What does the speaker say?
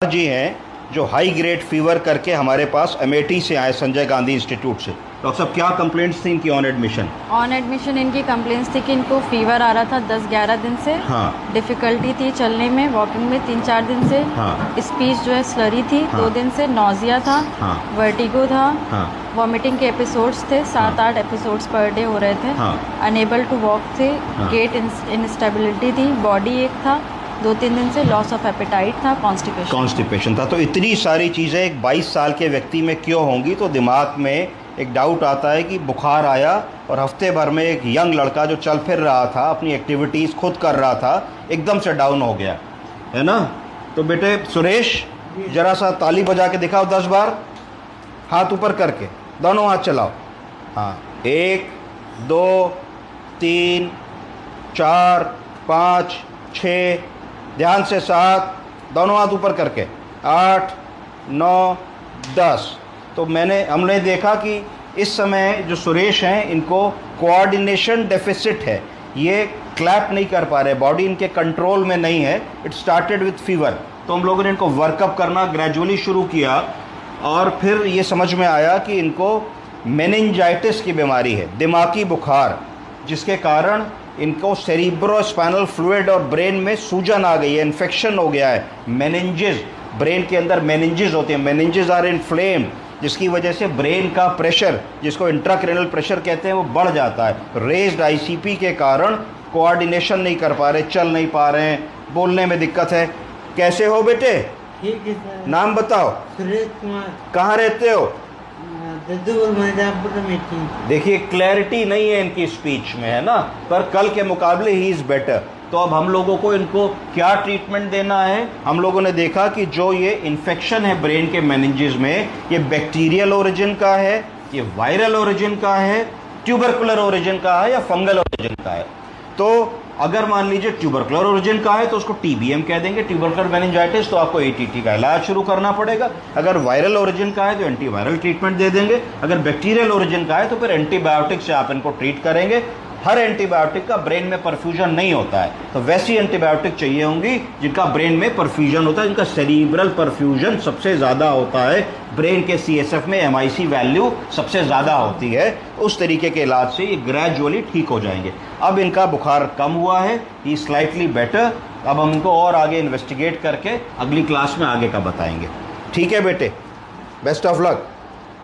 जी हैं जो high grade fever करके हमारे पास अमेठी से आए, संजय गांधी इंस्टीट्यूट से। डॉक्टर साहब क्या कंप्लेंट्स थी इनकी ऑन एडमिशन? ऑन एडमिशन इनकी कंप्लेंट्स थी कि इनको फीवर आ रहा था 10-11 दिन से। हाँ। डिफ़िकल्टी थी चलने में, वॉकिंग में 3-4 दिन से। हाँ। स्पीच जो है स्लरी थी। हाँ। 2 दिन से नोजिया था। हाँ। वर्टिगो था। हाँ। वॉमिटिंग के एपिसोड्स थे, 7-8 एपिसोड्स पर डे हो रहे थे। हाँ। अनेबल टू वॉक थे। हाँ। गेट इंस्टेबिलिटी थी। बॉडी एक था। 2-3 दिन से लॉस ऑफ एपेटाइट था, कॉन्स्टिपेशन था। तो इतनी सारी चीज़ें एक 22 साल के व्यक्ति में क्यों होंगी? तो दिमाग में एक डाउट आता है कि बुखार आया और हफ्ते भर में एक यंग लड़का जो चल फिर रहा था, अपनी एक्टिविटीज़ खुद कर रहा था, एकदम से डाउन हो गया, है ना? तो बेटे सुरेश, ज़रा सा ताली बजा के दिखाओ 10 बार, हाथ ऊपर करके, दोनों हाथ चलाओ। हाँ, 1 2 3 4 5 6, ध्यान से 7, दोनों हाथ ऊपर करके 8 9 10। तो हमने देखा कि इस समय जो सुरेश हैं इनको कोऑर्डिनेशन डेफिसिट है, ये क्लैप नहीं कर पा रहे, बॉडी इनके कंट्रोल में नहीं है। It started with fever. तो हम लोगों ने इनको वर्कअप करना ग्रेजुअली शुरू किया और फिर ये समझ में आया कि इनको मेनिंजाइटिस की बीमारी है, दिमागी बुखार, जिसके कारण इनको सेरिब्रोस्पाइनल फ्लूइड और ब्रेन में सूजन आ गई है, इन्फेक्शन हो गया है। मेनिंजेस, ब्रेन के अंदर मेनिंजेस होते हैं, मेनिंजेस आर इन्फ्लेम्ड, जिसकी वजह से ब्रेन का प्रेशर, जिसको इंट्राक्रैनियल प्रेशर कहते हैं, वो बढ़ जाता है। रेज्ड आईसीपी के कारण कोऑर्डिनेशन नहीं कर पा रहे, चल नहीं पा रहे हैं, बोलने में दिक्कत है। कैसे हो बेटे? ठीक है सर। नाम बताओ। सुरेश कुमार। कहाँ रहते हो? अमेठी। देखिए क्लैरिटी नहीं है इनकी स्पीच में, है ना, पर कल के मुकाबले ही इज़ बेटर। तो अब हम लोगों को इनको क्या ट्रीटमेंट देना है? हम लोगों ने देखा कि जो ये इन्फेक्शन है ब्रेन के मेनिंजेस में, ये बैक्टीरियल ओरिजिन का है, ये वायरल ओरिजिन का है, ट्यूबरकुलर ओरिजिन का है या फंगल ओरिजिन का है। तो अगर मान लीजिए ट्यूबरकुलर ओरिजिन का है तो उसको टीबीएम कह देंगे, ट्यूबरकुलर मेनिंजाइटिस, तो आपको एटीटी का इलाज शुरू करना पड़ेगा। अगर वायरल ओरिजिन का है तो एंटीवायरल ट्रीटमेंट दे देंगे। अगर बैक्टीरियल ओरिजिन का है तो फिर एंटीबायोटिक से आप इनको ट्रीट करेंगे। हर एंटीबायोटिक का ब्रेन में परफ्यूजन नहीं होता है, तो वैसी एंटीबायोटिक चाहिए होंगी जिनका ब्रेन में परफ्यूजन होता है, जिनका सेरिब्रल परफ्यूजन सबसे ज़्यादा होता है, ब्रेन के सीएसएफ में एमआईसी वैल्यू सबसे ज़्यादा होती है। उस तरीके के इलाज से ये ग्रेजुअली ठीक हो जाएंगे। अब इनका बुखार कम हुआ है, ही स्लाइटली बेटर। अब हम इनको और आगे इन्वेस्टिगेट करके अगली क्लास में आगे का बताएंगे। ठीक है बेटे, बेस्ट ऑफ लक।